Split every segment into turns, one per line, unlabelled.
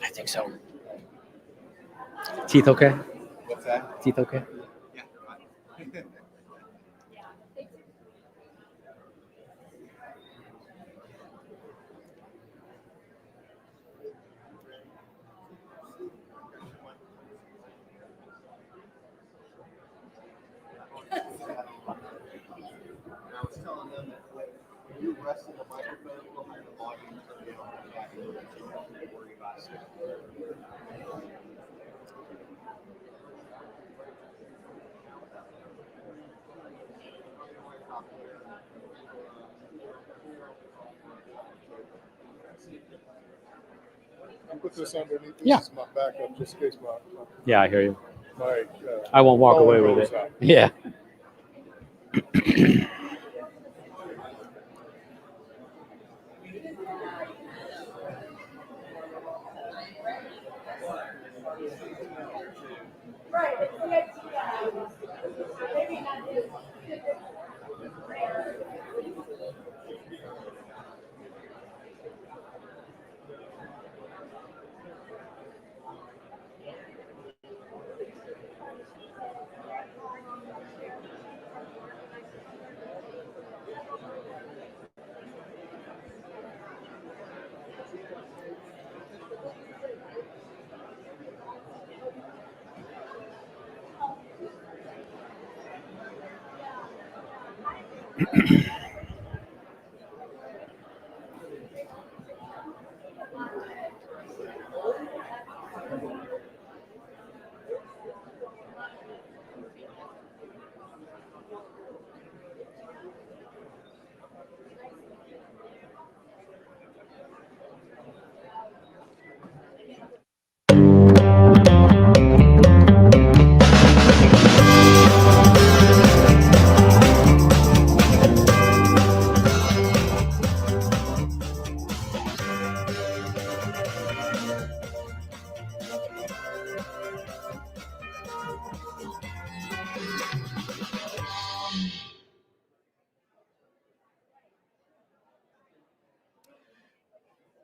I think so. Teeth okay?
What's that?
Teeth okay?
Yeah. I was telling them that when you rest in the microphone, you'll hear the volume turn down on the back end, so you don't have to worry about it.
I put this underneath. This
Yeah.
is my backup, just in case
Yeah, I hear you.
my
I won't walk
phone
away with
goes
it.
out.
Yeah.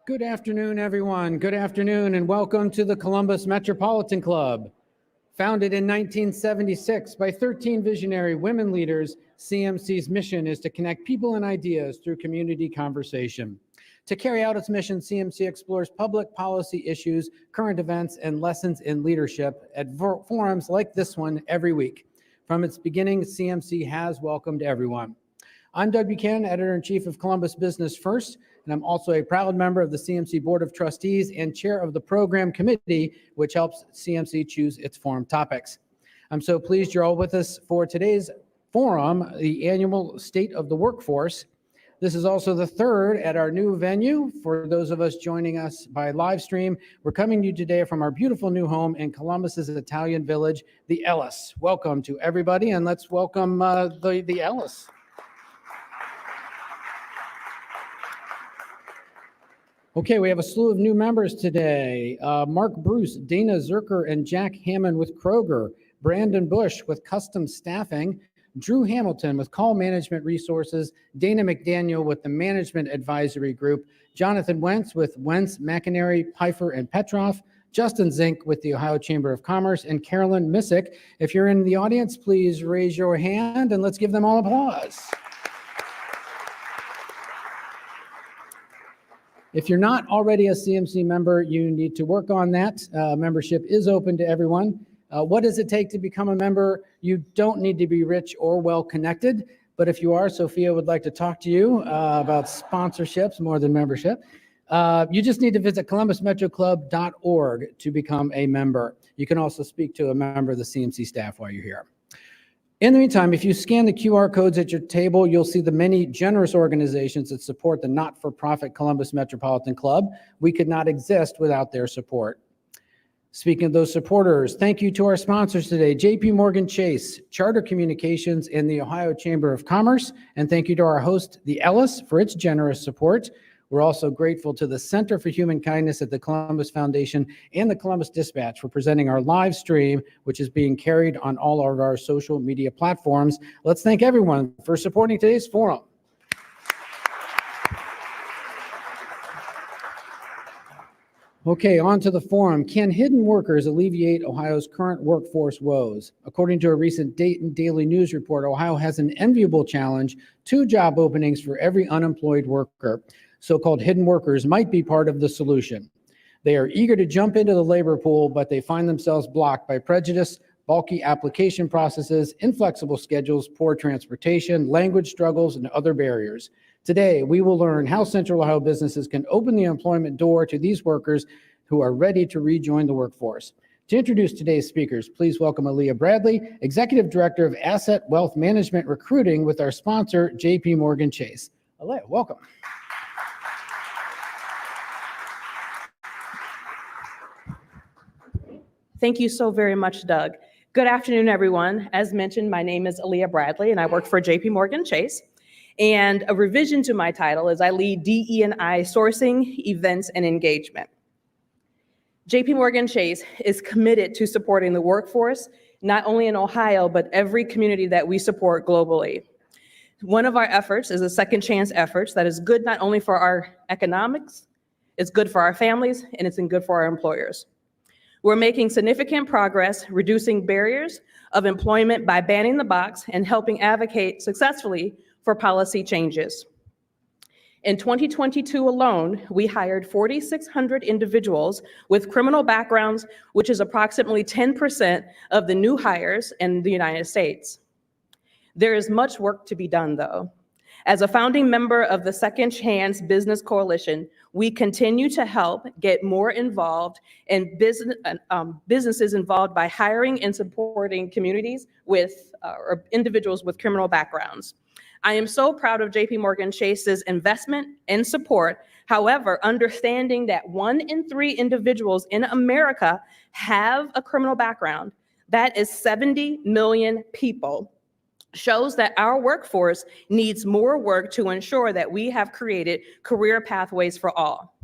Good afternoon, everyone. Good afternoon, and welcome to the Columbus Metropolitan Club. Founded in 1976 by 13 visionary women leaders, CMC's mission is to connect people and ideas through community conversation. To carry out its mission, CMC explores public policy issues, current events, and lessons in leadership at forums like this one every week. From its beginning, CMC has welcomed everyone. I'm Doug Buchanan, Editor-in-Chief of Columbus Business First, and I'm also a proud member of the CMC Board of Trustees and Chair of the Program Committee, which helps CMC choose its forum topics. I'm so pleased you're all with us for today's forum, the annual State of the Workforce. This is also the third at our new venue. For those of us joining us by live stream, we're coming to you today from our beautiful new home in Columbus's Italian village, the Ellis. Welcome to everybody, and let's welcome the Ellis. Okay, we have a slew of new members today. Mark Bruce, Dana Zerker, and Jack Hammond with Kroger, Brandon Bush with Custom Staffing, Drew Hamilton with Call Management Resources, Dana McDaniel with the Management Advisory Group, Jonathan Wentz with Wentz, McInerney, Pfeiffer, and Petroff, Justin Zink with the Ohio Chamber of Commerce, and Carolyn Missick. If you're in the audience, please raise your hand and let's give them all applause. If you're not already a CMC member, you need to work on that. Membership is open to everyone. What does it take to become a member? You don't need to be rich or well connected, but if you are, Sophia would like to talk to you about sponsorships more than membership. You just need to visit columbusmetroclub.org to become a member. You can also speak to a member of the CMC staff while you're here. In the meantime, if you scan the QR codes at your table, you'll see the many generous organizations that support the not-for-profit Columbus Metropolitan Club. We could not exist without their support. Speaking of those supporters, thank you to our sponsors today, JP Morgan Chase, Charter Communications, and the Ohio Chamber of Commerce. And thank you to our host, the Ellis, for its generous support. We're also grateful to the Center for Human Kindness at the Columbus Foundation and the Columbus Dispatch for presenting our live stream, which is being carried on all of our social media platforms. Let's thank everyone for supporting today's forum. Okay, on to the forum. Can hidden workers alleviate Ohio's current workforce woes? According to a recent Dayton Daily news report, Ohio has an enviable challenge: 2 job openings for every unemployed worker. So-called hidden workers might be part of the solution. They are eager to jump into the labor pool, but they find themselves blocked by prejudice, bulky application processes, inflexible schedules, poor transportation, language struggles, and other barriers. Today, we will learn how Central Ohio businesses can open the employment door to these workers who are ready to rejoin the workforce. To introduce today's speakers, please welcome Aaliyah Bradley, Executive Director of Asset Wealth Management Recruiting with our sponsor, JP Morgan Chase. Aaliyah, welcome.
Thank you so very much, Doug. Good afternoon, everyone. As mentioned, my name is Aaliyah Bradley, and I work for JP Morgan Chase. And a revision to my title is I lead DE&I sourcing, events, and engagement. JP Morgan Chase is committed to supporting the workforce, not only in Ohio, but every community that we support globally. One of our efforts is a second chance efforts that is good not only for our economics, it's good for our families, and it's good for our employers. We're making significant progress reducing barriers of employment by banning the box and helping advocate successfully for policy changes. In 2022 alone, we hired 4,600 individuals with criminal backgrounds, which is approximately 10% of the new hires in the United States. There is much work to be done, though. As a founding member of the Second Chance Business Coalition, we continue to help get more involved in businesses involved by hiring and supporting communities with or individuals with criminal backgrounds. I am so proud of JP Morgan Chase's investment and support. However, understanding that 1 in 3 individuals in America have a criminal background, that is 70 million people, shows that our workforce needs more work to ensure that we have created career pathways for all.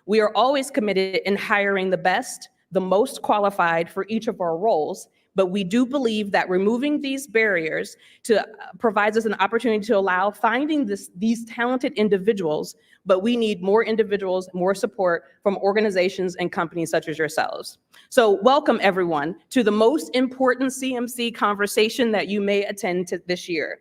We are always committed in hiring the best, the most qualified for each of our roles, but we do believe that removing these barriers provides us an opportunity to allow finding these talented individuals, but we need more individuals, more support from organizations and companies such as yourselves. So welcome everyone to the most important CMC conversation that you may attend this year.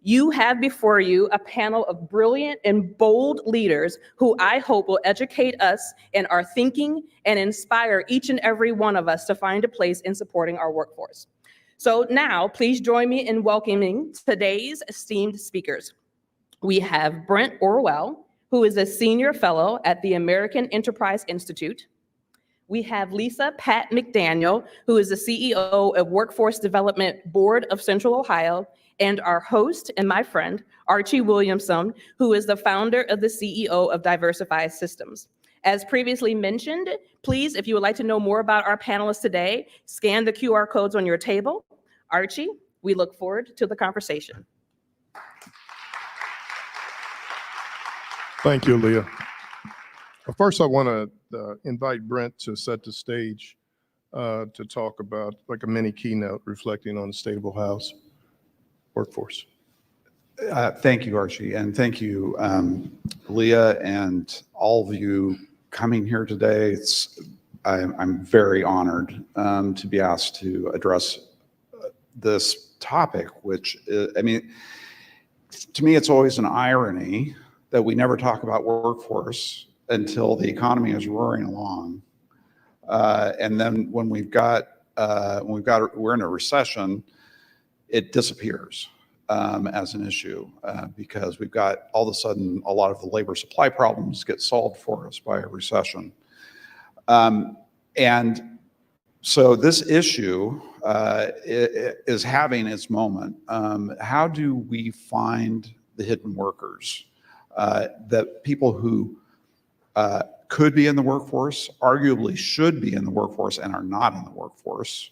You have before you a panel of brilliant and bold leaders who I hope will educate us in our thinking and inspire each and every one of us to find a place in supporting our workforce. So now, please join me in welcoming today's esteemed speakers. We have Brent Orwell, who is a senior fellow at the American Enterprise Institute. We have Lisa Pat McDaniel, who is the CEO of Workforce Development Board of Central Ohio, and our host and my friend, Archie Williamson, who is the founder of the CEO of Diversify Systems. As previously mentioned, please, if you would like to know more about our panelists today, scan the QR codes on your table. Archie, we look forward to the conversation.
Thank you, Leah. First, I want to invite Brent to set the stage to talk about like a mini keynote reflecting on the state of Ohio's workforce.
Thank you, Archie, and thank you, Leah, and all of you coming here today. I'm very honored to be asked to address this topic, which I mean, to me, it's always an irony that we never talk about workforce until the economy is roaring along. And then when we're in a recession, it disappears as an issue because we've got all of a sudden a lot of the labor supply problems get solved for us by a recession. And so this issue is having its moment. How do we find the hidden workers? That people who could be in the workforce, arguably should be in the workforce and are not in the workforce.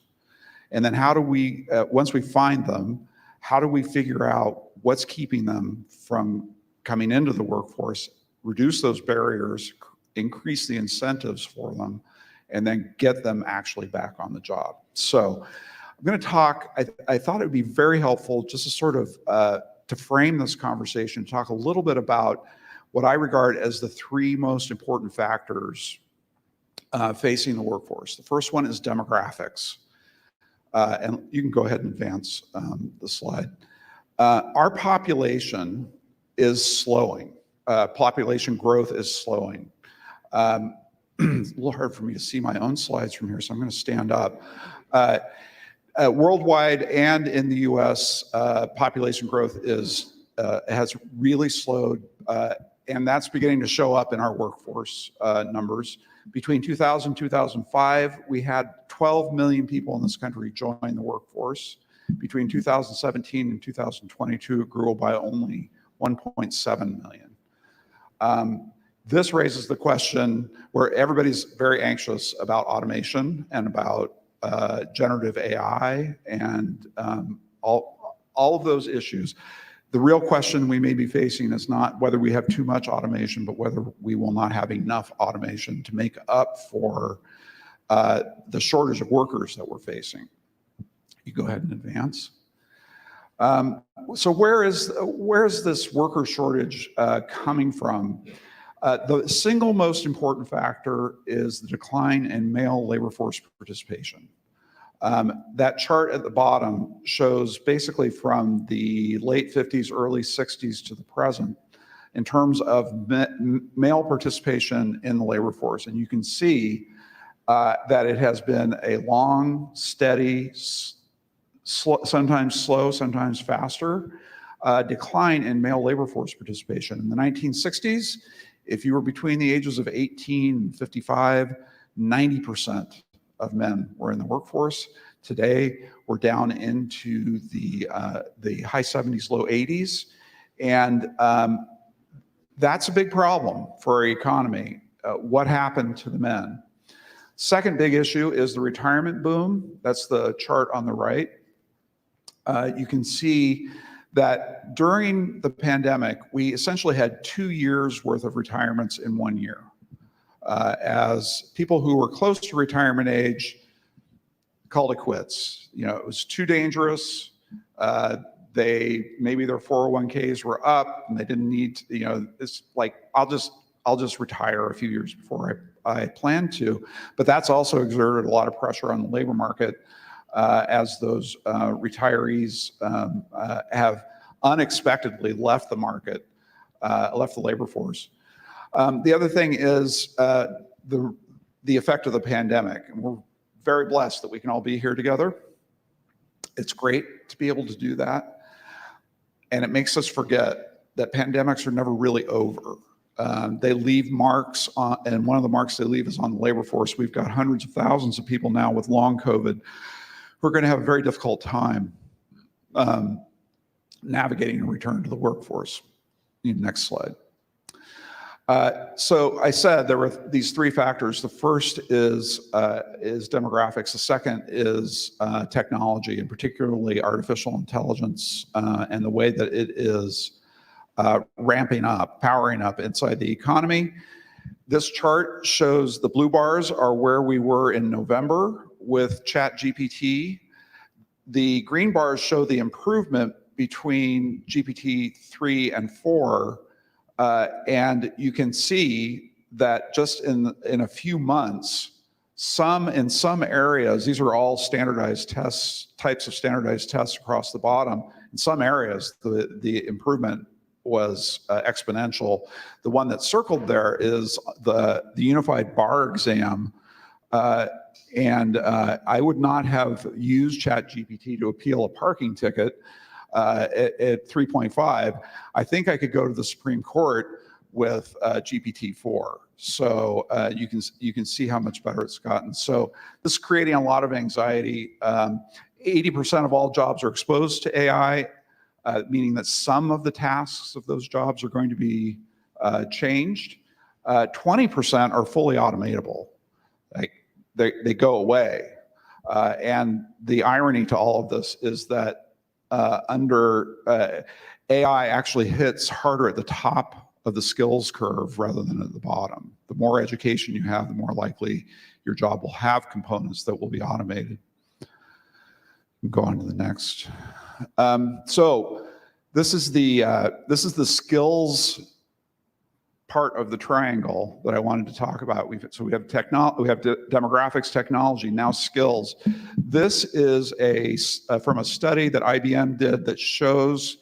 And then how do we, once we find them, how do we figure out what's keeping them from coming into the workforce, reduce those barriers, increase the incentives for them, and then get them actually back on the job? So I'm going to talk, I thought it would be very helpful just to sort of, to frame this conversation, talk a little bit about what I regard as the three most important factors facing the workforce. The first one is demographics. And you can go ahead and advance the slide. Our population is slowing. Population growth is slowing. It's a little hard for me to see my own slides from here, so I'm going to stand up. Worldwide and in the US, population growth has really slowed, and that's beginning to show up in our workforce numbers. Between 2000 and 2005, we had 12 million people in this country join the workforce. Between 2017 and 2022, it grew by only 1.7 million. This raises the question where everybody's very anxious about automation and about generative AI and all of those issues. The real question we may be facing is not whether we have too much automation, but whether we will not have enough automation to make up for the shortage of workers that we're facing. You go ahead and advance. So where is this worker shortage coming from? The single most important factor is the decline in male labor force participation. That chart at the bottom shows basically from the late 50s, early 60s to the present in terms of male participation in the labor force. And you can see that it has been a long, steady, sometimes slow, sometimes faster decline in male labor force participation. In the 1960s, if you were between the ages of 18 and 55, 90% of men were in the workforce. Today, we're down into the high 70s, low 80s. And that's a big problem for our economy. What happened to the men? Second big issue is the retirement boom. That's the chart on the right. You can see that during the pandemic, we essentially had 2 years worth of retirements in 1 year. As people who were close to retirement age called it quits. You know, it was too dangerous. Maybe their 401ks were up and they didn't need to, you know, it's like, I'll just retire a few years before I plan to. But that's also exerted a lot of pressure on the labor market as those retirees have unexpectedly left the market, left the labor force. The other thing is the effect of the pandemic. And we're very blessed that we can all be here together. It's great to be able to do that. And it makes us forget that pandemics are never really over. They leave marks on, and one of the marks they leave is on the labor force. We've got hundreds of thousands of people now with long COVID who are going to have a very difficult time navigating a return to the workforce. Next slide. So I said there were these three factors. The first is demographics. The second is technology, and particularly artificial intelligence and the way that it is ramping up, powering up inside the economy. This chart shows the blue bars are where we were in November with ChatGPT. The green bars show the improvement between GPT-3 and 4. And you can see that just in a few months, in some areas, these are all standardized tests, types of standardized tests across the bottom. In some areas, the improvement was exponential. The one that's circled there is the unified bar exam. I would not have used ChatGPT to appeal a parking ticket at 3.5. I think I could go to the Supreme Court with GPT-4. So you can see how much better it's gotten. So this is creating a lot of anxiety. 80% of all jobs are exposed to AI, meaning that some of the tasks of those jobs are going to be changed. 20% are fully automatable. Like they go away. And the irony to all of this is that AI actually hits harder at the top of the skills curve rather than at the bottom. The more education you have, the more likely your job will have components that will be automated. Go on to the next. So this is the skills part of the triangle that I wanted to talk about. We have demographics, technology, now skills. This is from a study that IBM did that shows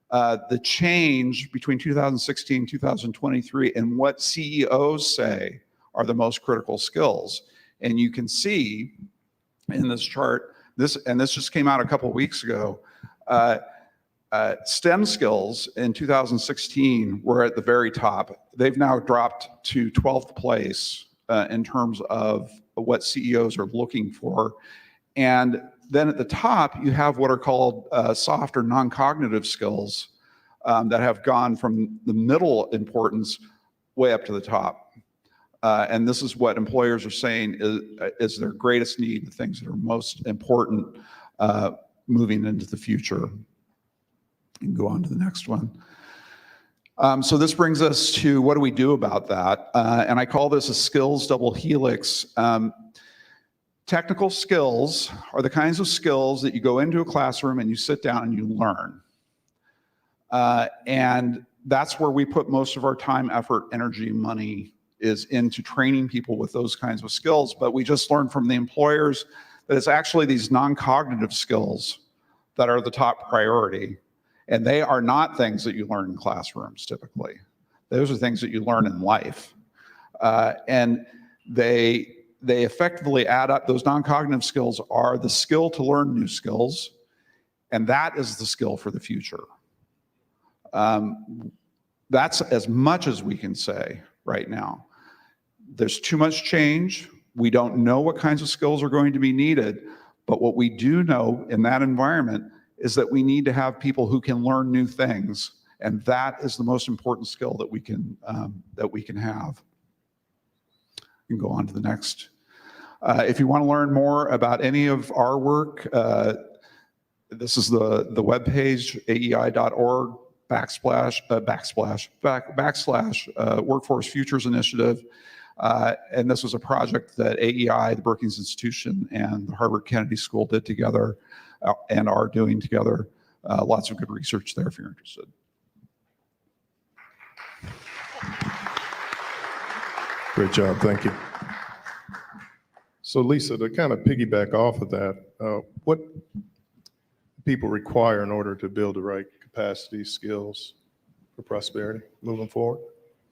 the change between 2016 and 2023 and what CEOs say are the most critical skills. And you can see in this chart, this just came out a couple of weeks ago, STEM skills in 2016 were at the very top. They've now dropped to 12th place in terms of what CEOs are looking for. And then at the top, you have what are called soft or non-cognitive skills that have gone from the middle importance way up to the top. And this is what employers are saying is their greatest need, the things that are most important moving into the future. You can go on to the next one. So this brings us to what do we do about that? And I call this a skills double helix. Technical skills are the kinds of skills that you go into a classroom and you sit down and you learn. And that's where we put most of our time, effort, energy, money is into training people with those kinds of skills. But we just learned from the employers that it's actually these non-cognitive skills that are the top priority. And they are not things that you learn in classrooms typically. Those are things that you learn in life. And they effectively add up. Those non-cognitive skills are the skill to learn new skills, and that is the skill for the future. That's as much as we can say right now. There's too much change. We don't know what kinds of skills are going to be needed, but what we do know in that environment is that we need to have people who can learn new things, and that is the most important skill that we can have. You can go on to the next. If you want to learn more about any of our work, this is the webpage, aei.org / Workforce Futures Initiative. And this was a project that AEI, the Brookings Institution, and the Harvard Kennedy School did together and are doing together. Lots of good research there if you're interested.
Great job, thank you. So Lisa, to kind of piggyback off of that, what people require in order to build the right capacity, skills for prosperity moving forward?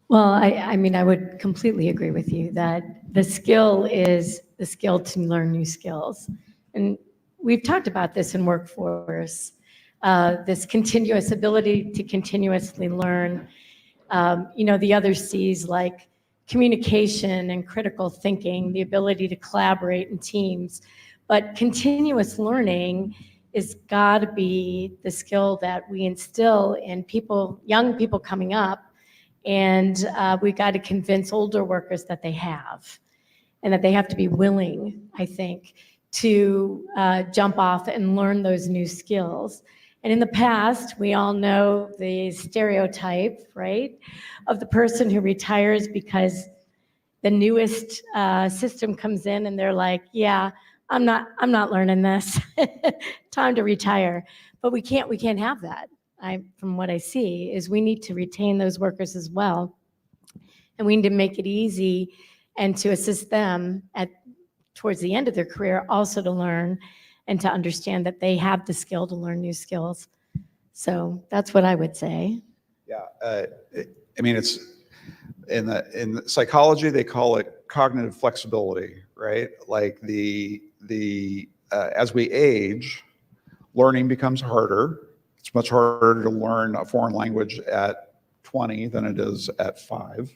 Well, I mean, I would completely agree with you that the skill is the skill to learn new skills. And we've talked about this in workforce, this continuous ability to continuously learn, the other C's like communication and critical thinking, the ability to collaborate in teams. But continuous learning is got to be the skill that we instill in people, young people coming up. And we got to convince older workers that they have, and that they have to be willing, I think, to jump off and learn those new skills. And in the past, we all know the stereotype, right, of the person who retires because the newest system comes in and they're like, yeah, I'm not learning this. Time to retire. But we can't have that. From what I see, is we need to retain those workers as well. And we need to make it easy and to assist them towards the end of their career also to learn and to understand that they have the skill to learn new skills. So that's what I would say.
Yeah, I mean, it's in psychology they call it cognitive flexibility, right? Like as we age, learning becomes harder. It's much harder to learn a foreign language at 20 than it is at 5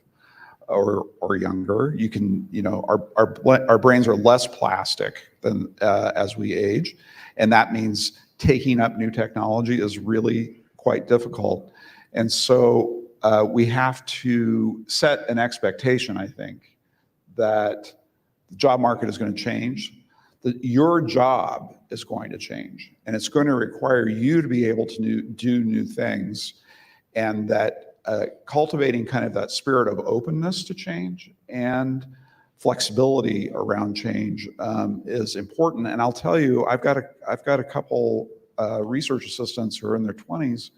or younger. You can, our brains are less plastic than as we age, and that means taking up new technology is really quite difficult. And so we have to set an expectation, I think, that the job market is going to change, that your job is going to change, and it's going to require you to be able to do new things, and that cultivating kind of that spirit of openness to change and flexibility around change is important. And I'll tell you, I've got a couple research assistants who are in their 20s.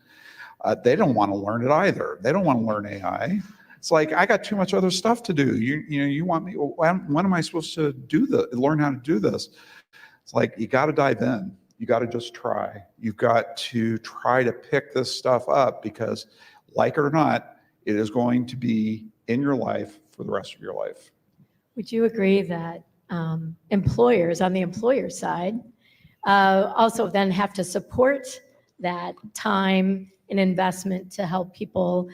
They don't want to learn it either. They don't want to learn AI. It's like, I got too much other stuff to do. You want me? When am I supposed to learn how to do this? It's like, you got to dive in. You got to just try. You've got to try to pick this stuff up, because, like it or not, it is going to be in your life for the rest of your life.
Would you agree that employers on the employer side also then have to support that time and investment to help people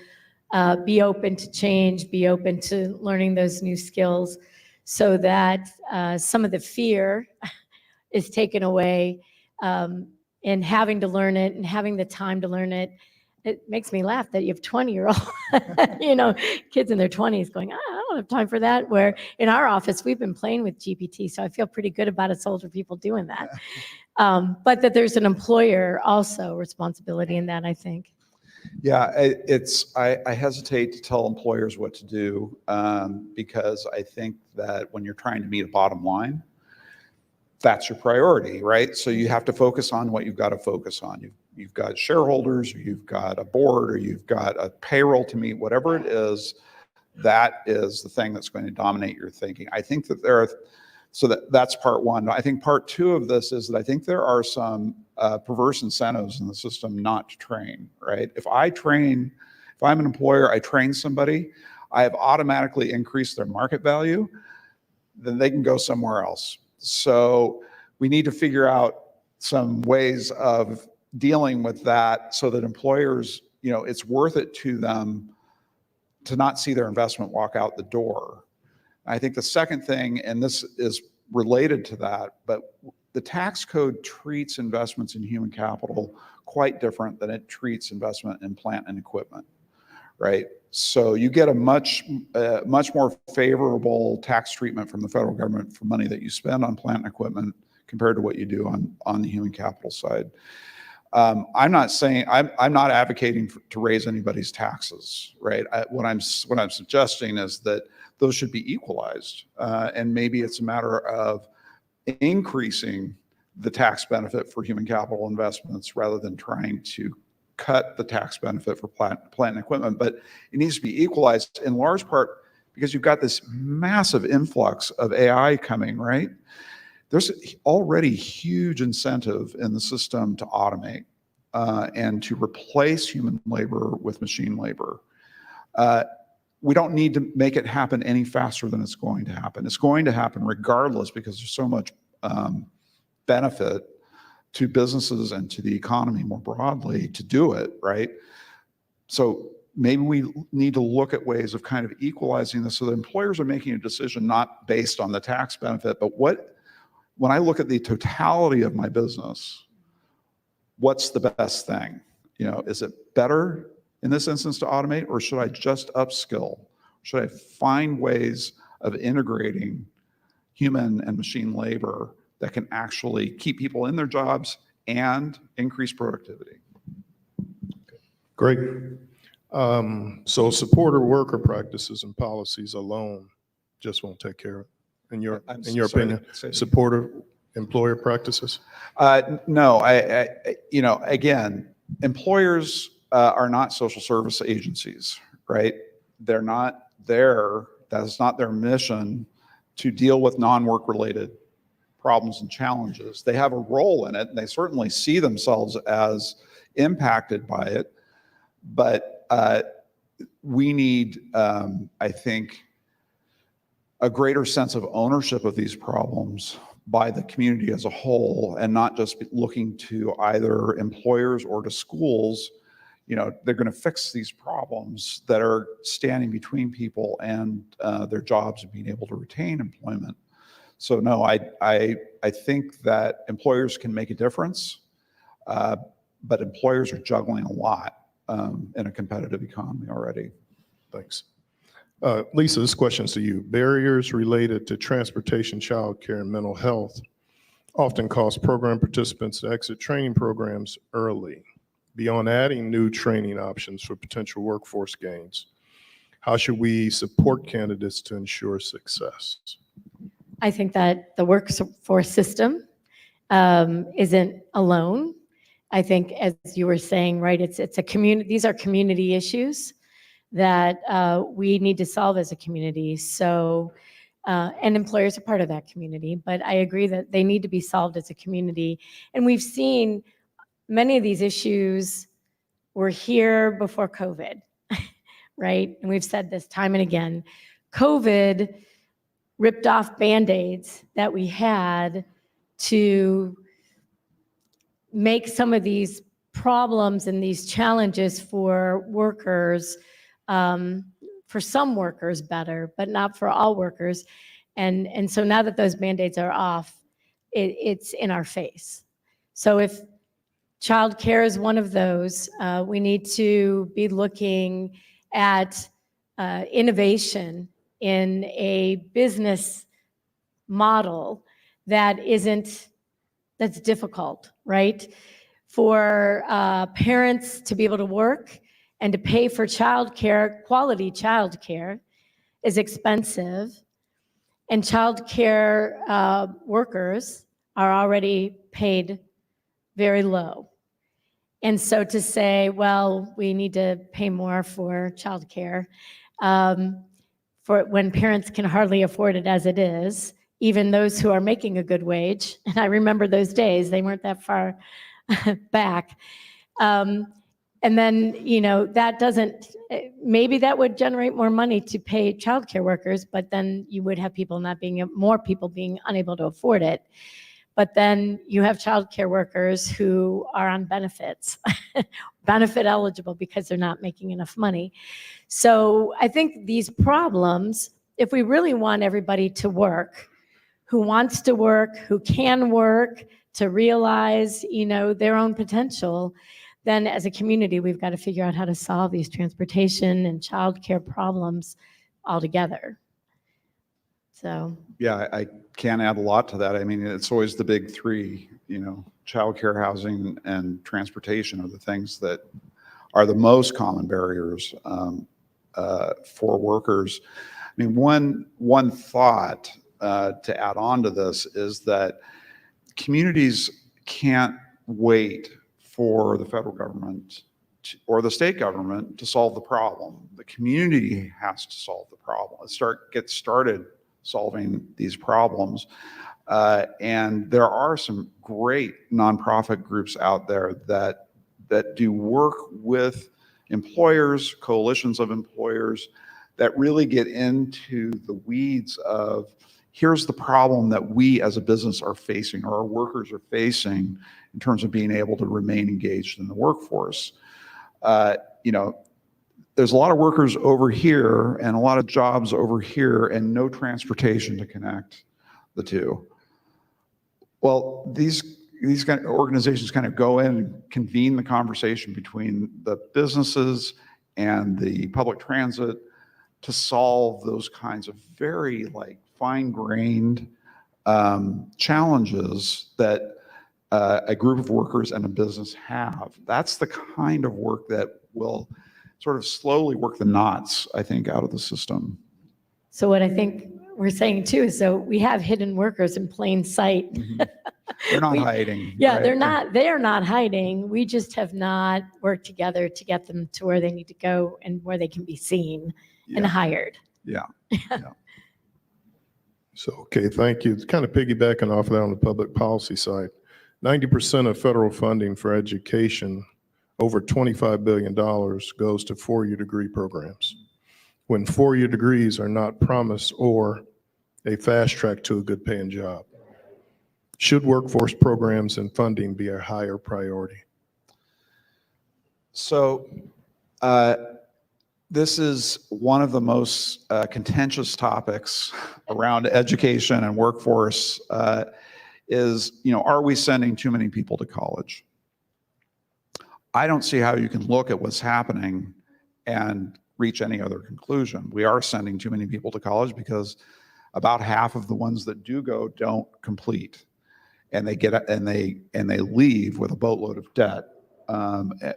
be open to change, be open to learning those new skills, so that some of the fear is taken away in having to learn it and having the time to learn it? It makes me laugh that you have 20-year-old, kids in their 20s going, I don't have time for that. Where in our office, we've been playing with GPT, so I feel pretty good about us older people doing that. But that there's an employer also responsibility in that, I think.
Yeah, I hesitate to tell employers what to do, because I think that when you're trying to meet a bottom line, that's your priority, right? So you have to focus on what you've got to focus on. You've got shareholders, or you've got a board, or you've got a payroll to meet, whatever it is, that is the thing that's going to dominate your thinking. I think that that's part one. I think part two of this is that I think there are some perverse incentives in the system not to train, right? If I'm an employer, I train somebody, I have automatically increased their market value, then they can go somewhere else. So we need to figure out some ways of dealing with that, so that employers, it's worth it to them to not see their investment walk out the door. I think the second thing, and this is related to that, but the tax code treats investments in human capital quite different than it treats investment in plant and equipment, right? So you get a much more favorable tax treatment from the federal government for money that you spend on plant and equipment compared to what you do on the human capital side. I'm not advocating to raise anybody's taxes, right? What I'm suggesting is that those should be equalized, and maybe it's a matter of increasing the tax benefit for human capital investments rather than trying to cut the tax benefit for plant and equipment. But it needs to be equalized in large part because you've got this massive influx of AI coming, right? There's already huge incentive in the system to automate and to replace human labor with machine labor. We don't need to make it happen any faster than it's going to happen. It's going to happen regardless, because there's so much benefit to businesses and to the economy more broadly to do it, right? So maybe we need to look at ways of kind of equalizing this so that employers are making a decision not based on the tax benefit, but when I look at the totality of my business, what's the best thing? Is it better in this instance to automate, or should I just upskill? Should I find ways of integrating human and machine labor that can actually keep people in their jobs and increase productivity?
Great. So supporter worker practices and policies alone just won't take care of it, in your opinion? Supporter employer practices?
No, again, employers are not social service agencies, right? They're not there. That's not their mission to deal with non-work related problems and challenges. They have a role in it, and they certainly see themselves as impacted by it, but we need, I think, a greater sense of ownership of these problems by the community as a whole, and not just looking to either employers or to schools. You know, they're going to fix these problems that are standing between people and their jobs and being able to retain employment. So no, I think that employers can make a difference, but employers are juggling a lot in a competitive economy already.
Thanks. Lisa, this question's to you. Barriers related to transportation, childcare, and mental health often cause program participants to exit training programs early. Beyond adding new training options for potential workforce gains, how should we support candidates to ensure success?
I think that the workforce system isn't alone. I think, as you were saying, right, it's a community. These are community issues that we need to solve as a community. So, and employers are part of that community, but I agree that they need to be solved as a community. And we've seen many of these issues were here before COVID, right? And we've said this time and again. COVID ripped off Band-Aids that we had to make some of these problems and these challenges for workers, for some workers better, but not for all workers. And so now that those Band-Aids are off, it's in our face. So if childcare is one of those, we need to be looking at innovation in a business model that's difficult, right? For parents to be able to work and to pay for childcare, quality childcare is expensive, and childcare workers are already paid very low. And so to say, well, we need to pay more for childcare, for when parents can hardly afford it as it is, even those who are making a good wage. And I remember those days, they weren't that far back. And then, you know, that doesn't, maybe that would generate more money to pay childcare workers, but then you would have more people being unable to afford it. But then you have childcare workers who are on benefits, benefit eligible because they're not making enough money. So I think these problems, if we really want everybody to work, who wants to work, who can work, to realize, you know, their own potential, then as a community, we've got to figure out how to solve these transportation and childcare problems altogether. So.
Yeah, I can't add a lot to that. I mean, it's always the big three, you know, childcare, housing, and transportation are the things that are the most common barriers for workers. I mean, one thought to add on to this is that communities can't wait for the federal government or the state government to solve the problem. The community has to solve the problem. Get started solving these problems. And there are some great nonprofit groups out there that do work with employers, coalitions of employers, that really get into the weeds of, here's the problem that we as a business are facing, or our workers are facing, in terms of being able to remain engaged in the workforce. You know, there's a lot of workers over here and a lot of jobs over here and no transportation to connect the two. Well, these kind of organizations kind of go in and convene the conversation between the businesses and the public transit to solve those kinds of very fine-grained challenges that a group of workers and a business have. That's the kind of work that will sort of slowly work the knots, I think, out of the system.
So what I think we're saying too is, so we have hidden workers in plain sight.
Mm-hmm. They're not hiding.
Yeah,
right?
they're not hiding. We just have not worked together to get them to where they need to go and where they can be seen and hired.
Yeah.
So, okay, thank you. Kind of piggybacking off of that on the public policy side, 90% of federal funding for education over $25 billion goes to four-year degree programs, when four-year degrees are not promised or a fast track to a good paying job? Should workforce programs and funding be a higher priority?
So this is one of the most contentious topics around education and workforce is, are we sending too many people to college? I don't see how you can look at what's happening and reach any other conclusion. We are sending too many people to college because about half of the ones that do go don't complete, and they leave with a boatload of debt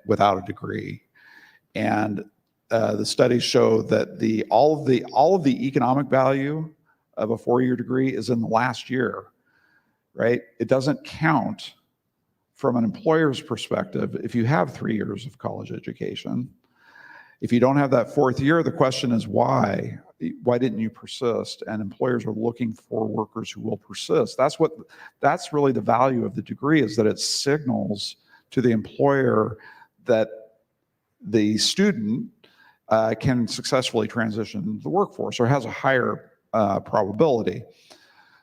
without a degree. And the studies show that all of the economic value of a four-year degree is in the last year, right? It doesn't count from an employer's perspective if you have 3 years of college education. If you don't have that fourth year, the question is why? Why didn't you persist? And employers are looking for workers who will persist. That's really the value of the degree, is that it signals to the employer that the student can successfully transition to the workforce or has a higher probability.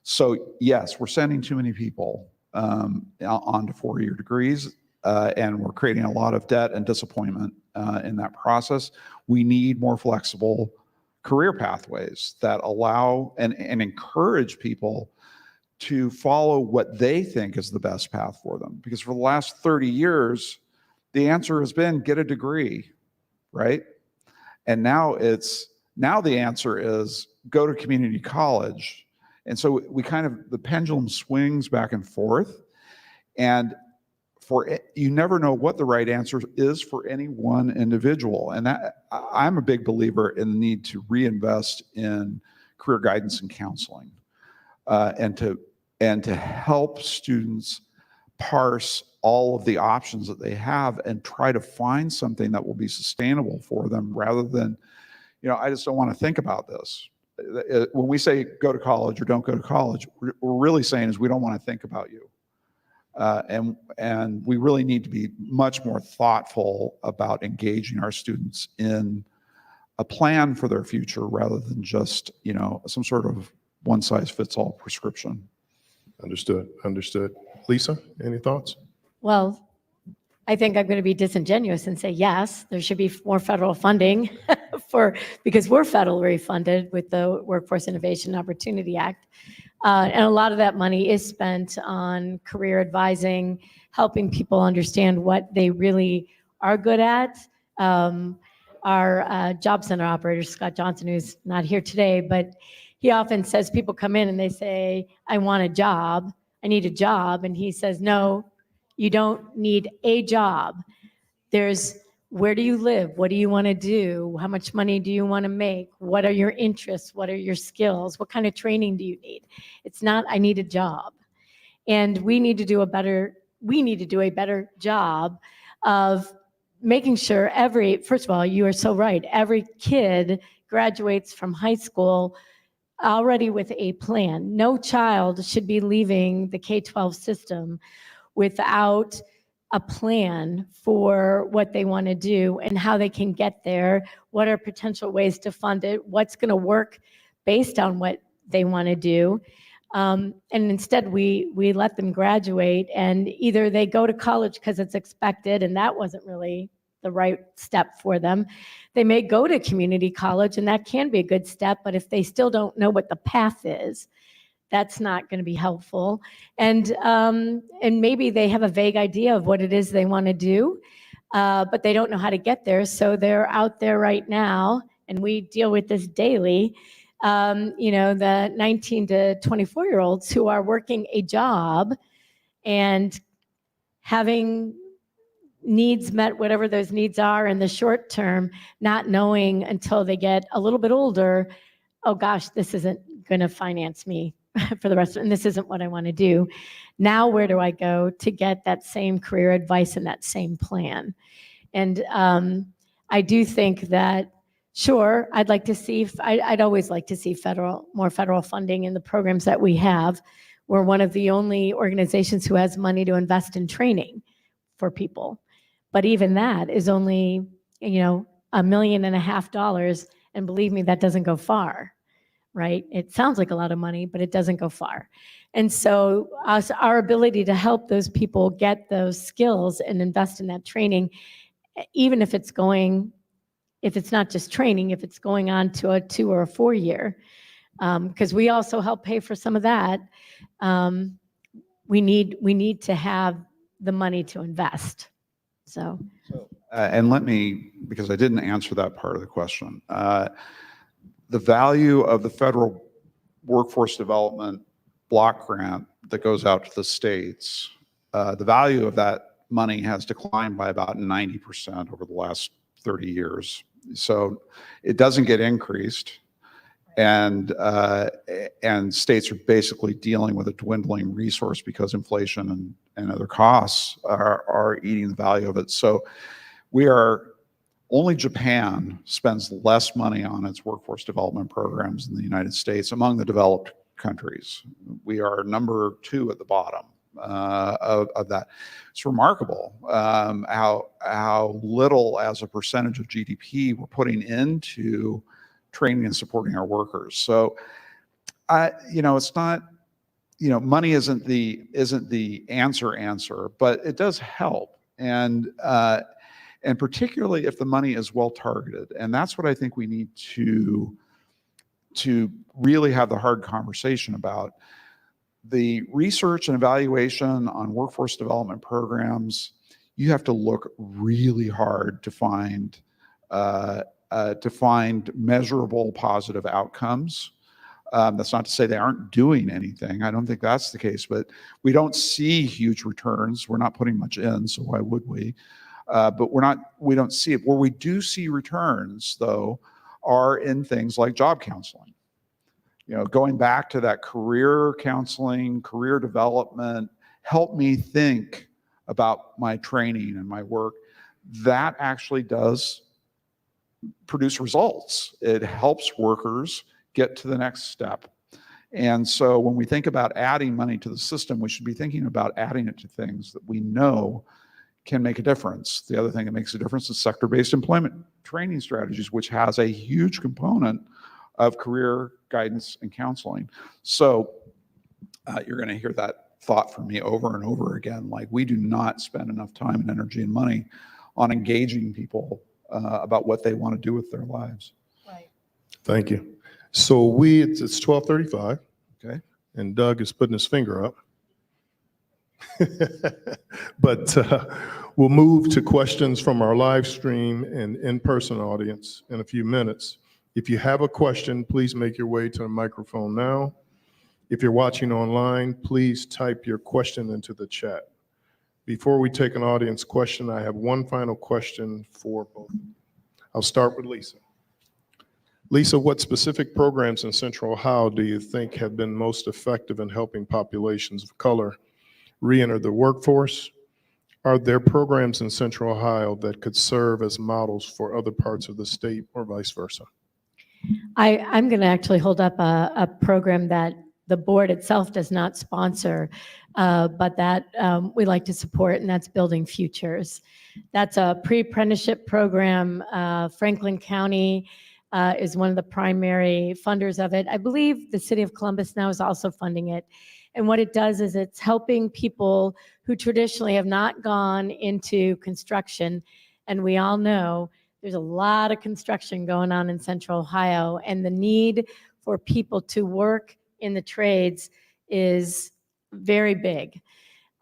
So yes, we're sending too many people onto four-year degrees, and we're creating a lot of debt and disappointment in that process. We need more flexible career pathways that allow and encourage people to follow what they think is the best path for them. Because for the last 30 years, the answer has been get a degree, right? And now the answer is go to community college. And so the pendulum swings back and forth, and you never know what the right answer is for any one individual. And I'm a big believer in the need to reinvest in career guidance and counseling, and to help students parse all of the options that they have and try to find something that will be sustainable for them, rather than, I just don't want to think about this. When we say go to college or don't go to college, we're really saying is we don't want to think about you. And we really need to be much more thoughtful about engaging our students in a plan for their future, rather than just, some sort of one-size-fits-all prescription.
Understood. Lisa, any thoughts?
Well, I think I'm going to be disingenuous and say, yes, there should be more federal funding because we're federally funded with the Workforce Innovation Opportunity Act. And a lot of that money is spent on career advising, helping people understand what they really are good at. Our job center operator, Scott Johnson, who's not here today, but he often says people come in and they say, I want a job, I need a job. And he says, no, you don't need a job. There's, where do you live? What do you want to do? How much money do you want to make? What are your interests? What are your skills? What kind of training do you need? It's not, I need a job. And we need to do a better job of making sure first of all, you are so right. Every kid graduates from high school already with a plan. No child should be leaving the K-12 system without a plan for what they want to do and how they can get there, what are potential ways to fund it, what's going to work based on what they want to do. And instead, we let them graduate, and either they go to college because it's expected, and that wasn't really the right step for them. They may go to community college, and that can be a good step, but if they still don't know what the path is, that's not going to be helpful. And maybe they have a vague idea of what it is they want to do, but they don't know how to get there. So they're out there right now, and we deal with this daily. The 19 to 24-year-olds who are working a job and having needs met, whatever those needs are in the short term, not knowing until they get a little bit older, oh gosh, this isn't going to finance me for the rest of it, and this isn't what I want to do. Now, where do I go to get that same career advice and that same plan? And I do think that, sure, I'd always like to see more federal funding in the programs that we have. We're one of the only organizations who has money to invest in training for people. But even that is only, $1.5 million. And believe me, that doesn't go far, right? It sounds like a lot of money, but it doesn't go far. And so our ability to help those people get those skills and invest in that training, even if it's not just training, if it's going on to a 2 or a 4 year, because we also help pay for some of that. We need to have the money to invest. So.
And let me, because I didn't answer that part of the question, the value of the federal workforce development block grant that goes out to the states, the value of that money has declined by about 90% over the last 30 years. So it doesn't get increased. And states are basically dealing with a dwindling resource because inflation and other costs are eating the value of it. So only Japan spends less money on its workforce development programs than the United States among the developed countries. We are number 2 at the bottom of that. It's remarkable how little as a percentage of GDP we're putting into training and supporting our workers. So, it's not, money isn't the answer, but it does help. And particularly if the money is well targeted. And that's what I think we need to really have the hard conversation about. The research and evaluation on workforce development programs, you have to look really hard to find measurable positive outcomes. That's not to say they aren't doing anything. I don't think that's the case, but we don't see huge returns. We're not putting much in, so why would we? But we don't see it. Where we do see returns, though, are in things like job counseling. Going back to that career counseling, career development, help me think about my training and my work. That actually does produce results. It helps workers get to the next step. And so when we think about adding money to the system, we should be thinking about adding it to things that we know can make a difference. The other thing that makes a difference is sector-based employment training strategies, which has a huge component of career guidance and counseling. So you're going to hear that thought from me over and over again. Like, we do not spend enough time and energy and money on engaging people about what they want to do with their lives.
Right.
Thank you. So it's 12:35.
Okay.
And Doug is putting his finger up. But we'll move to questions from our live stream and in-person audience in a few minutes. If you have a question, please make your way to the microphone now. If you're watching online, please type your question into the chat. Before we take an audience question, I have one final question for both. I'll start with Lisa. Lisa, what specific programs in Central Ohio do you think have been most effective in helping populations of color re-enter the workforce? Are there programs in Central Ohio that could serve as models for other parts of the state or vice versa?
I'm going to actually hold up a program that the board itself does not sponsor, but that we like to support, and that's Building Futures. That's a pre-apprenticeship program. Franklin County is one of the primary funders of it. I believe the city of Columbus now is also funding it. And what it does is it's helping people who traditionally have not gone into construction. And we all know there's a lot of construction going on in Central Ohio, and the need for people to work in the trades is very big.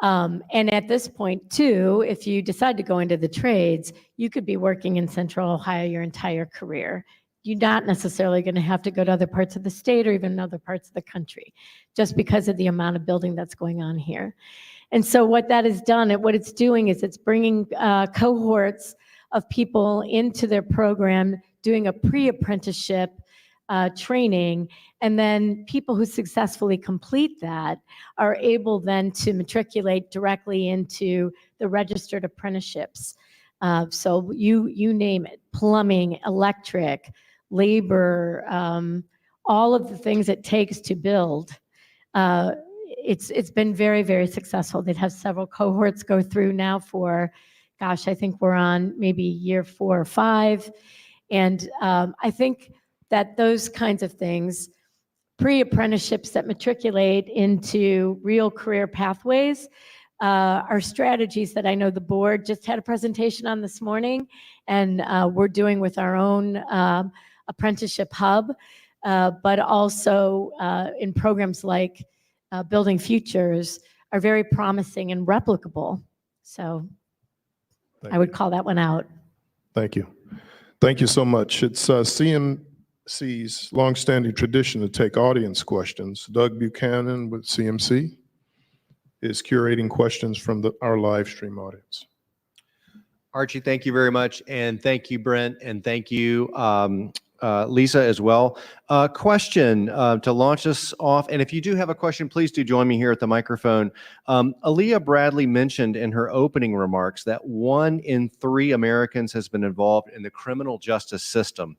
And at this point, too, if you decide to go into the trades, you could be working in Central Ohio your entire career. You're not necessarily going to have to go to other parts of the state or even other parts of the country, just because of the amount of building that's going on here. And so what that has done, what it's doing is it's bringing cohorts of people into their program, doing a pre-apprenticeship training, and then people who successfully complete that are able then to matriculate directly into the registered apprenticeships. So you name it: plumbing, electric, labor, all of the things it takes to build. It's been very, very successful. They've had several cohorts go through now for, gosh, I think we're on maybe year 4 or 5. And I think that those kinds of things, pre-apprenticeships that matriculate into real career pathways, are strategies that I know the board just had a presentation on this morning, and we're doing with our own apprenticeship hub, but also in programs like Building Futures are very promising and replicable. So I would call that one out.
Thank you. Thank you so much. It's CMC's longstanding tradition to take audience questions. Doug Buchanan with CMC is curating questions from our live stream audience.
Archie, thank you very much. And thank you, Brent. And thank you, Lisa, as well. Question to launch us off. And if you do have a question, please do join me here at the microphone. Aaliyah Bradley mentioned in her opening remarks that 1 in 3 Americans has been involved in the criminal justice system.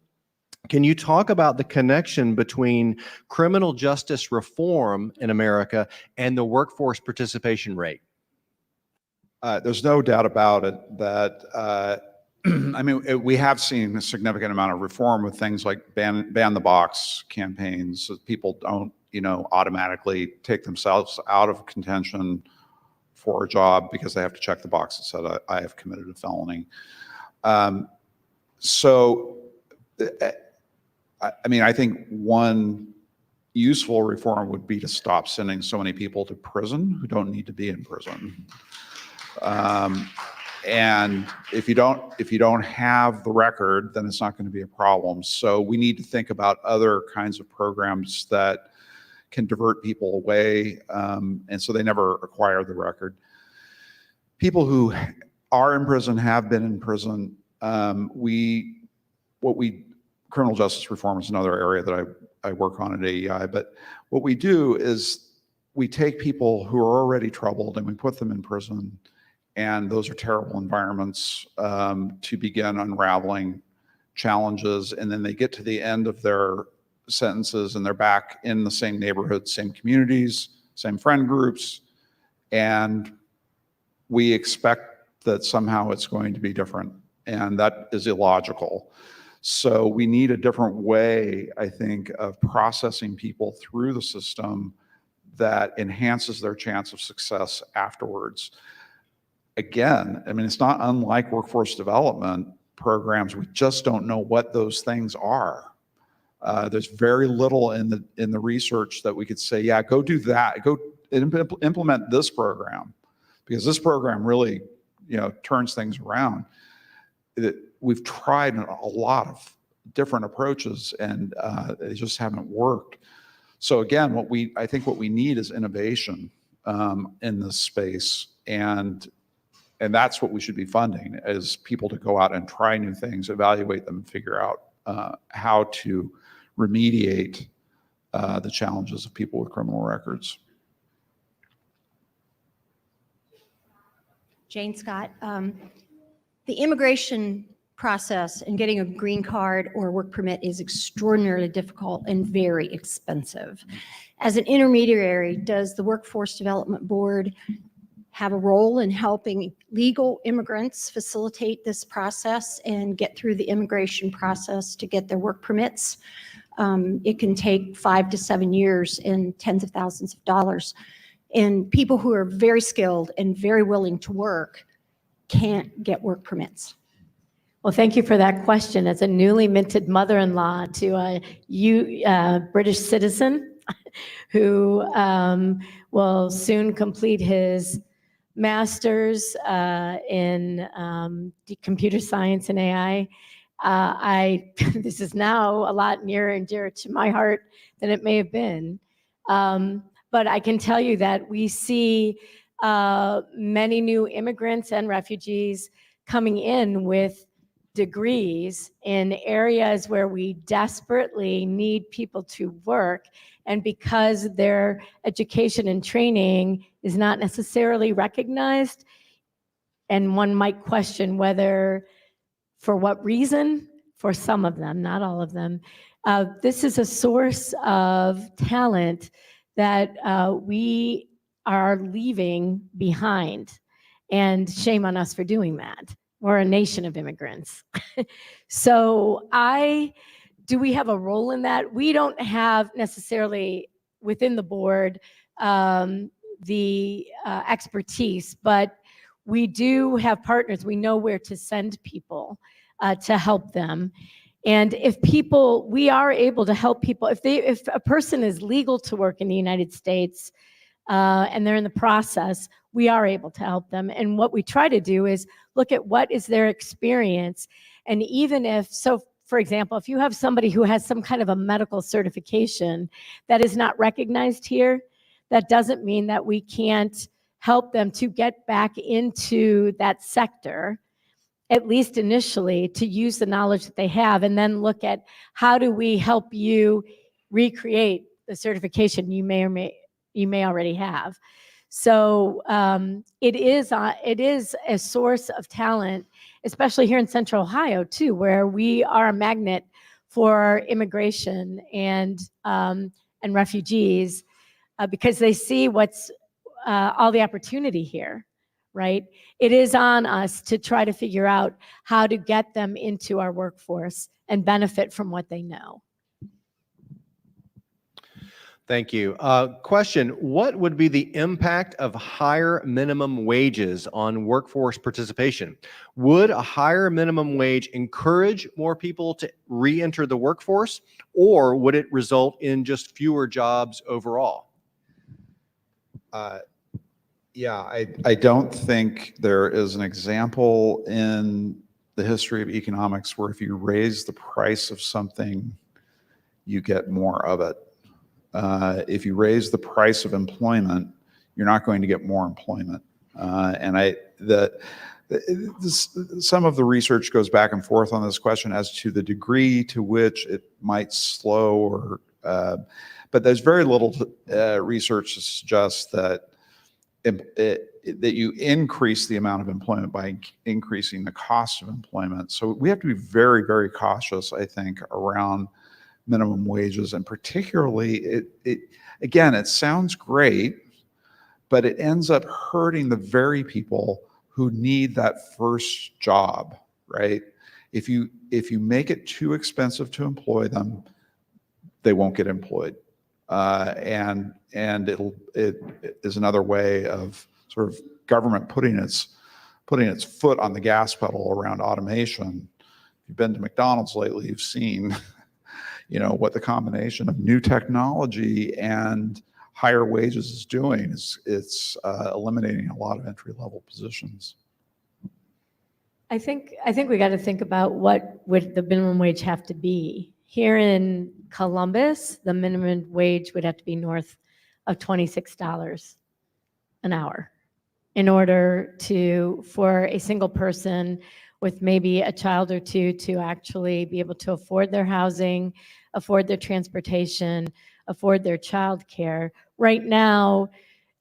Can you talk about the connection between criminal justice reform in America and the workforce participation rate?
There's no doubt about it that, I mean, we have seen a significant amount of reform with things like ban the box campaigns, so people don't, automatically take themselves out of contention for a job because they have to check the box that said, I have committed a felony. I think one useful reform would be to stop sending so many people to prison who don't need to be in prison. And if you don't have the record, then it's not going to be a problem. So we need to think about other kinds of programs that can divert people away, and so they never acquire the record. People who are in prison have been in prison. Criminal justice reform is another area that I work on at AEI, but what we do is we take people who are already troubled and we put them in prison, and those are terrible environments to begin unraveling challenges, and then they get to the end of their sentences and they're back in the same neighborhoods, same communities, same friend groups, and we expect that somehow it's going to be different, and that is illogical. So we need a different way, I think, of processing people through the system that enhances their chance of success afterwards. Again, I mean, it's not unlike workforce development programs. We just don't know what those things are. There's very little in the research that we could say, yeah, go do that, go implement this program, because this program really, turns things around. We've tried a lot of different approaches, and they just haven't worked. So again, I think what we need is innovation in this space, and that's what we should be funding, is people to go out and try new things, evaluate them, and figure out how to remediate the challenges of people with criminal records.
Jane Scott, the immigration process and getting a green card or work permit is extraordinarily difficult and very expensive. As an intermediary, does the Workforce Development Board have a role in helping legal immigrants facilitate this process and get through the immigration process to get their work permits? It can take 5 to 7 years and tens of thousands of dollars. And people who are very skilled and very willing to work can't get work permits.
Well, thank you for that question. As a newly minted mother-in-law to a British citizen who will soon complete his master's in computer science and AI, this is now a lot nearer and dearer to my heart than it may have been. But I can tell you that we see many new immigrants and refugees coming in with degrees in areas where we desperately need people to work. And because their education and training is not necessarily recognized, and one might question whether, for what reason, for some of them, not all of them, this is a source of talent that we are leaving behind. And shame on us for doing that. We're a nation of immigrants. So do we have a role in that? We don't have necessarily within the board the expertise, but we do have partners. We know where to send people to help them. And we are able to help people. If a person is legal to work in the United States and they're in the process, we are able to help them. And what we try to do is look at what is their experience. And even for example, if you have somebody who has some kind of a medical certification that is not recognized here, that doesn't mean that we can't help them to get back into that sector, at least initially, to use the knowledge that they have, and then look at how do we help you recreate the certification you may already have. So it is a source of talent, especially here in Central Ohio too, where we are a magnet for immigration and refugees because they see what's all the opportunity here, right? It is on us to try to figure out how to get them into our workforce and benefit from what they know.
Thank you. Question, what would be the impact of higher minimum wages on workforce participation? Would a higher minimum wage encourage more people to re-enter the workforce, or would it result in just fewer jobs overall?
Yeah, I don't think there is an example in the history of economics where if you raise the price of something, you get more of it. If you raise the price of employment, you're not going to get more employment. Some of the research goes back and forth on this question as to the degree to which it might slow but there's very little research to suggest that that you increase the amount of employment by increasing the cost of employment. So we have to be very, very cautious, I think, around minimum wages, and particularly again, it sounds great, but it ends up hurting the very people who need that first job, right? If you make it too expensive to employ them, they won't get employed. And it is another way of sort of government putting its foot on the gas pedal around automation. If you've been to McDonald's lately, you've seen, what the combination of new technology and higher wages is doing. It's eliminating a lot of entry-level positions.
I think we got to think about what would the minimum wage have to be. Here in Columbus, the minimum wage would have to be north of $26 an hour in order for a single person with maybe a child or two to actually be able to afford their housing, afford their transportation, afford their childcare. Right now,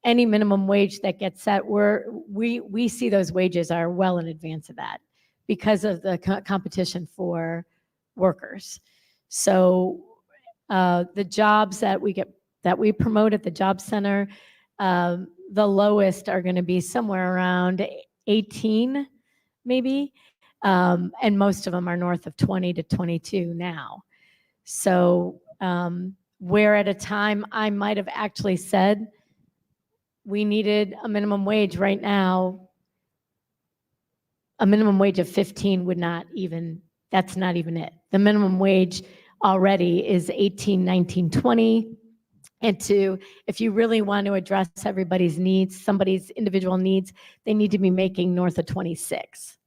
any minimum wage that gets set, we see those wages are well in advance of that because of the competition for workers. So the jobs that we promote at the job center, the lowest are going to be somewhere around 18, maybe, and most of them are north of 20 to 22 now. So where at a time I might have actually said we needed a minimum wage right now, a minimum wage of 15 that's not even it. The minimum wage already is 18, 19, 20. And if you really want to address everybody's needs, somebody's individual needs, they need to be making north of 26.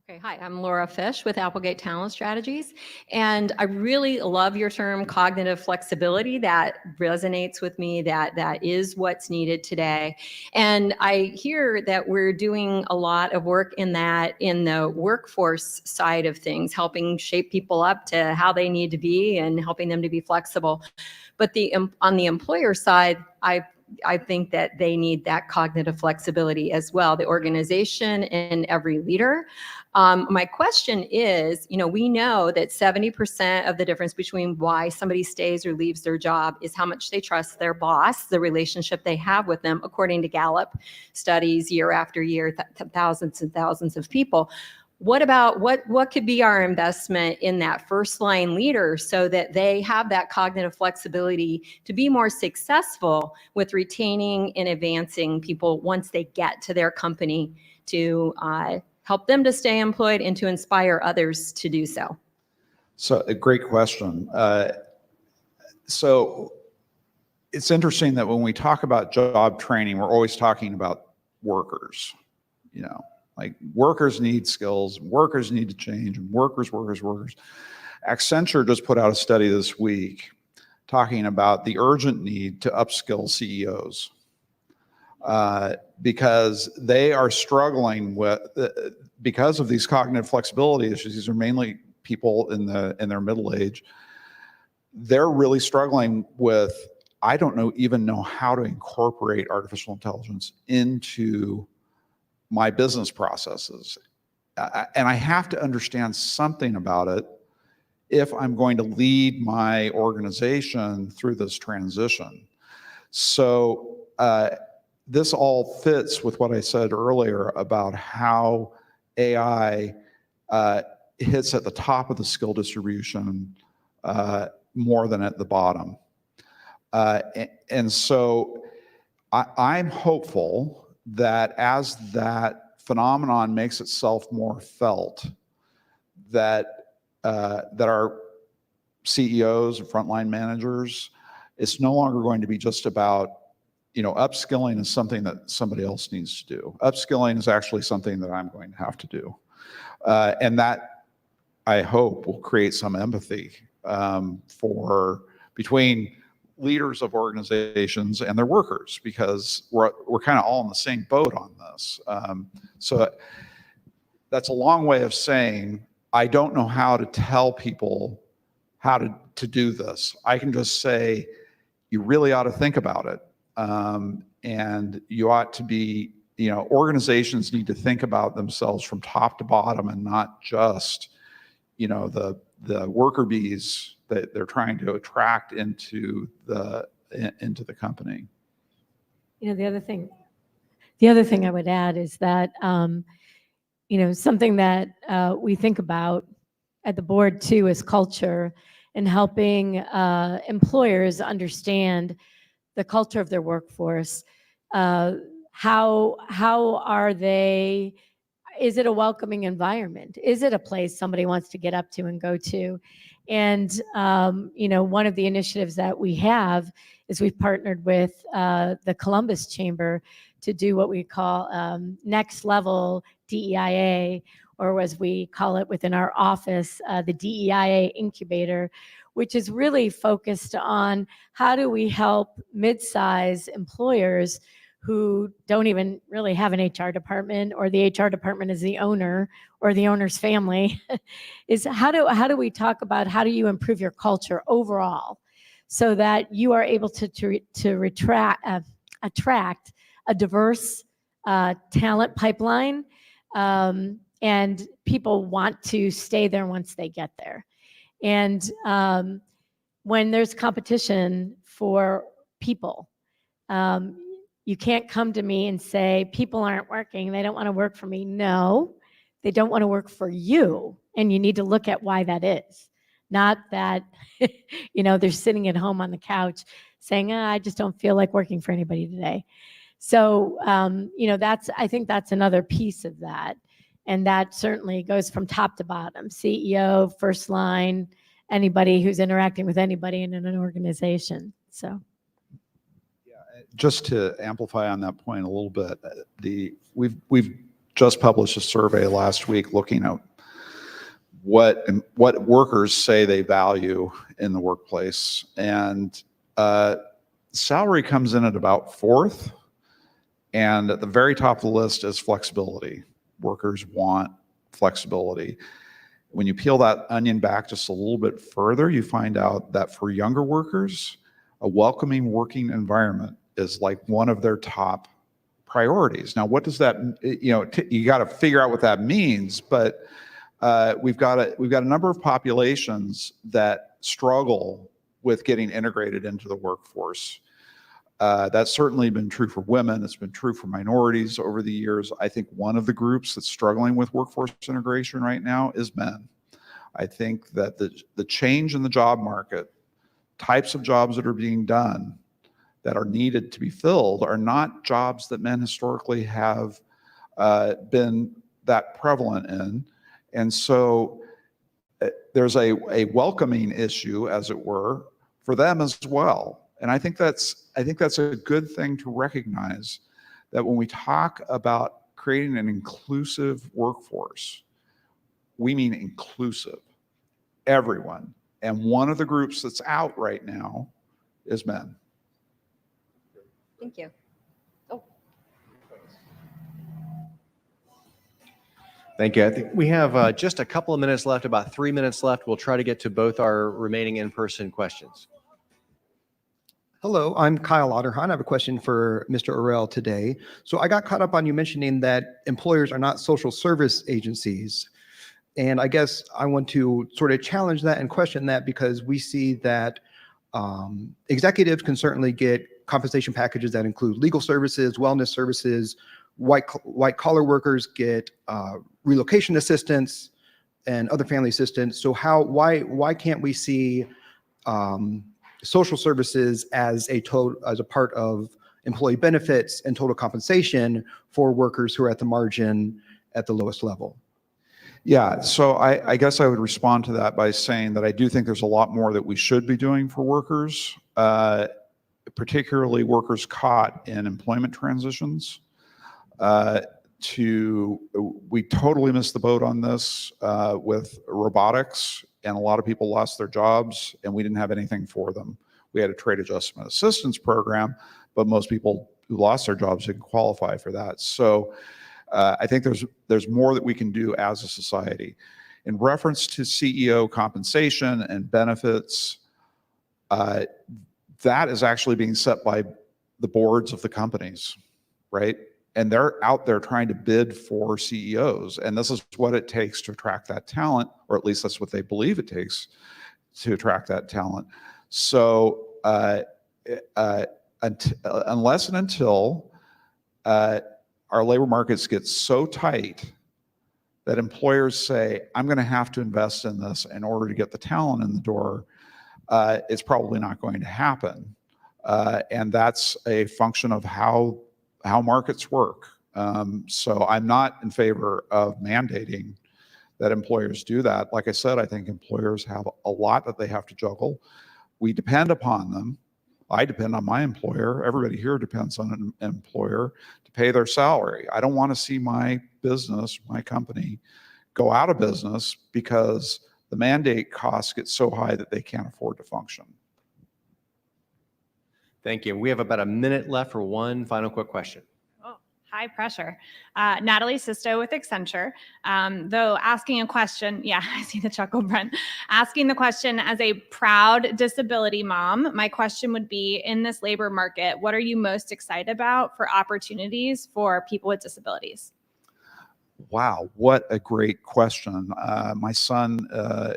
Okay, hi, I'm Laura Fish with Applegate Talent Strategies, and I really love your term cognitive flexibility. That resonates with me, that is what's needed today. And I hear that we're doing a lot of work in the workforce side of things, helping shape people up to how they need to be and helping them to be flexible. But on the employer side, I I think that they need that cognitive flexibility as well, the organization and every leader. My question is, we know that 70% of the difference between why somebody stays or leaves their job is how much they trust their boss, the relationship they have with them, according to Gallup studies year after year, thousands and thousands of people. What about what could be our investment in that first line leader so that they have that cognitive flexibility to be more successful with retaining and advancing people once they get to their company, to help them to stay employed and to inspire others to do so?
So a great question. So it's interesting that when we talk about job training, we're always talking about workers, like workers need skills, workers need to change, and workers. Accenture just put out a study this week talking about the urgent need to upskill CEOs because they are struggling with, because of these cognitive flexibility issues. These are mainly people in their middle age. They're really struggling with, I don't even know how to incorporate artificial intelligence into my business processes. And I have to understand something about it if I'm going to lead my organization through this transition. So this all fits with what I said earlier about how AI hits at the top of the skill distribution more than at the bottom. And so I'm hopeful that as that phenomenon makes itself more felt, that our CEOs and frontline managers, it's no longer going to be just about, upskilling is something that somebody else needs to do. Upskilling is actually something that I'm going to have to do. And that, I hope, will create some empathy between leaders of organizations and their workers, because we're kind of all in the same boat on this. So that's a long way of saying, I don't know how to tell people how to do this. I can just say, you really ought to think about it. And you ought to be, organizations need to think about themselves from top to bottom and not just, the worker bees that they're trying to attract into the company.
The other thing I would add is that, something that we think about at the board too is culture, and helping employers understand the culture of their workforce. How are they? Is it a welcoming environment? Is it a place somebody wants to get up to and go to? And, one of the initiatives that we have is we've partnered with the Columbus Chamber to do what we call next level DEIA, or as we call it within our office, the DEIA incubator, which is really focused on how do we help mid-size employers who don't even really have an HR department, or the HR department is the owner or the owner's family, is how do we talk about how do you improve your culture overall so that you are able to attract a diverse talent pipeline, and people want to stay there once they get there. And when there's competition for people, you can't come to me and say, people aren't working, they don't want to work for me. No, they don't want to work for you. And you need to look at why that is. Not that, they're sitting at home on the couch saying, I just don't feel like working for anybody today. So, I think that's another piece of that. And that certainly goes from top to bottom, CEO, first line, anybody who's interacting with anybody in an organization. So.
Just to amplify on that point a little bit, we've just published a survey last week looking at what workers say they value in the workplace, and salary comes in at about fourth, and at the very top of the list is flexibility. Workers want flexibility. When you peel that onion back just a little bit further, you find out that for younger workers, a welcoming working environment is like one of their top priorities. Now, what does that, you got to figure out what that means, but we've got a number of populations that struggle with getting integrated into the workforce. That's certainly been true for women. It's been true for minorities over the years. I think one of the groups that's struggling with workforce integration right now is men. I think that the change in the job market, types of jobs that are being done that are needed to be filled are not jobs that men historically have been that prevalent in. And so there's a welcoming issue, as it were, for them as well. And I think that's a good thing to recognize, that when we talk about creating an inclusive workforce, we mean inclusive, everyone. And one of the groups that's out right now is men.
Thank you.
Thank you. I think we have just a couple of minutes left, about 3 minutes left. We'll try to get to both our remaining in-person questions.
Hello, I'm Kyle Otterhahn. I have a question for Mr. Orell today. So I got caught up on you mentioning that employers are not social service agencies. And I guess I want to sort of challenge that and question that, because we see that executives can certainly get compensation packages that include legal services, wellness services. White collar workers get relocation assistance and other family assistance. So why can't we see social services as a part of employee benefits and total compensation for workers who are at the margin at the lowest level?
Yeah, so I guess I would respond to that by saying that I do think there's a lot more that we should be doing for workers, particularly workers caught in employment transitions. We totally missed the boat on this with robotics, and a lot of people lost their jobs and we didn't have anything for them. We had a trade adjustment assistance program, but most people who lost their jobs didn't qualify for that. So I think there's more that we can do as a society. In reference to CEO compensation and benefits, that is actually being set by the boards of the companies, right? And they're out there trying to bid for CEOs. And this is what it takes to attract that talent, or at least that's what they believe it takes to attract that talent. So unless and until our labor markets get so tight that employers say, I'm going to have to invest in this in order to get the talent in the door, it's probably not going to happen. And that's a function of how markets work. So I'm not in favor of mandating that employers do that. Like I said, I think employers have a lot that they have to juggle. We depend upon them. I depend on my employer. Everybody here depends on an employer to pay their salary. I don't want to see my business, my company, go out of business because the mandate costs get so high that they can't afford to function.
Thank you. We have about a minute left for one final quick question.
Oh, high pressure. Natalie Sisto with Accenture. Though asking a question, yeah, I see the chuckle, Brent. Asking the question as a proud disability mom, my question would be, in this labor market, what are you most excited about for opportunities for people with disabilities?
Wow, what a great question. My son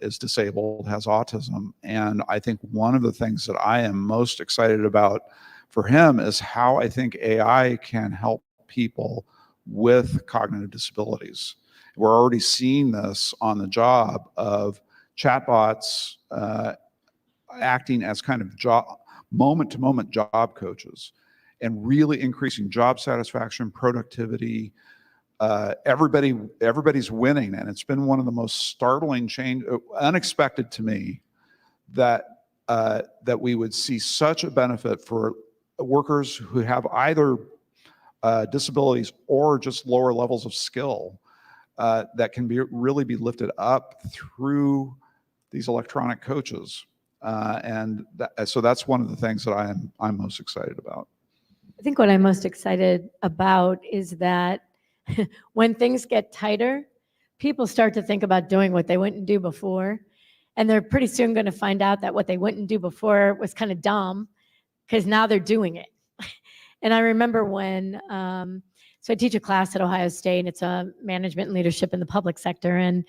is disabled, has autism, and I think one of the things that I am most excited about for him is how I think AI can help people with cognitive disabilities. We're already seeing this on the job of chatbots acting as kind of moment-to-moment job coaches and really increasing job satisfaction, productivity. Everybody's winning, and it's been one of the most startling unexpected to me that we would see such a benefit for workers who have either disabilities or just lower levels of skill that can really be lifted up through these electronic coaches, so that's one of the things that I'm most excited about.
I think what I'm most excited about is that when things get tighter, people start to think about doing what they wouldn't do before. And they're pretty soon going to find out that what they wouldn't do before was kind of dumb, because now they're doing it. And I remember when, so I teach a class at Ohio State, and it's a management and leadership in the public sector. And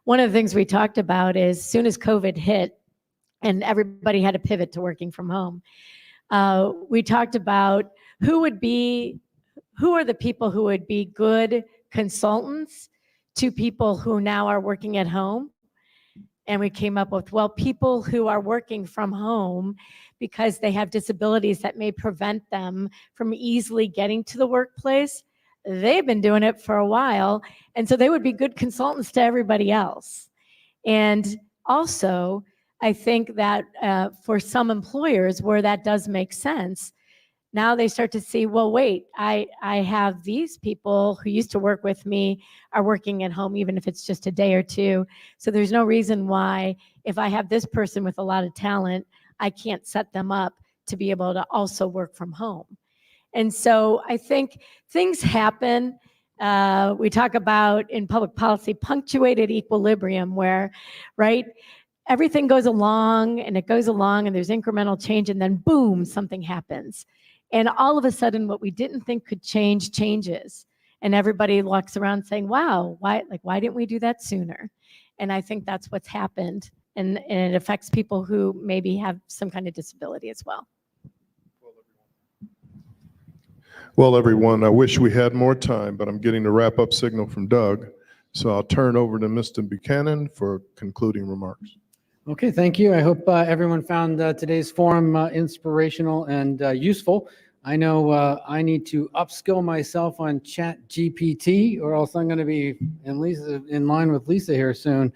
one of the things we talked about is as soon as COVID hit and everybody had to pivot to working from home, we talked about who are the people who would be good consultants to people who now are working at home. And we came up with, well, people who are working from home because they have disabilities that may prevent them from easily getting to the workplace. They've been doing it for a while. And so they would be good consultants to everybody else. And also, I think that for some employers where that does make sense, now they start to see, well, wait, I have these people who used to work with me are working at home, even if it's just a day or two. So there's no reason why, if I have this person with a lot of talent, I can't set them up to be able to also work from home. And so I think things happen. We talk about in public policy, punctuated equilibrium, where, right, everything goes along and it goes along and there's incremental change, and then boom, something happens. And all of a sudden, what we didn't think could change changes. And everybody walks around saying, wow, why didn't we do that sooner? And I think that's what's happened. And it affects people who maybe have some kind of disability as well.
Well, everyone, I wish we had more time, but I'm getting the wrap-up signal from Doug. So I'll turn over to Mr. Buchanan for concluding remarks.
Okay, thank you. I hope everyone found today's forum inspirational and useful. I know I need to upskill myself on ChatGPT, or else I'm going to be in line with Lisa here soon.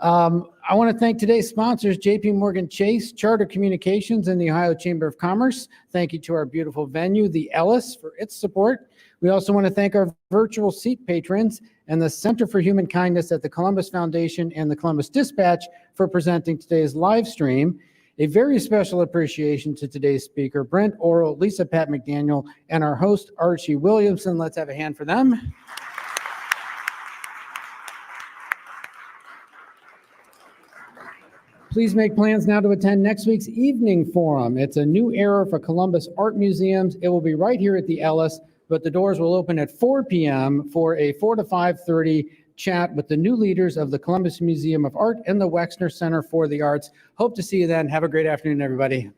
I want to thank today's sponsors, JP Morgan Chase, Charter Communications, and the Ohio Chamber of Commerce. Thank you to our beautiful venue, the Ellis, for its support. We also want to thank our virtual seat patrons and the Center for Human Kindness at the Columbus Foundation and the Columbus Dispatch for presenting today's live stream. A very special appreciation to today's speaker, Brent Orrell, Lisa Pat McDaniel, and our host, Archie Williamson. Let's have a hand for them. Please make plans now to attend next week's evening forum. It's a new era for Columbus Art Museums. It will be right here at the Ellis, but the doors will open at 4 p.m. for a 4 to 5:30 chat with the new leaders of the Columbus Museum of Art and the Wexner Center for the Arts. Hope to see you then. Have a great afternoon, everybody.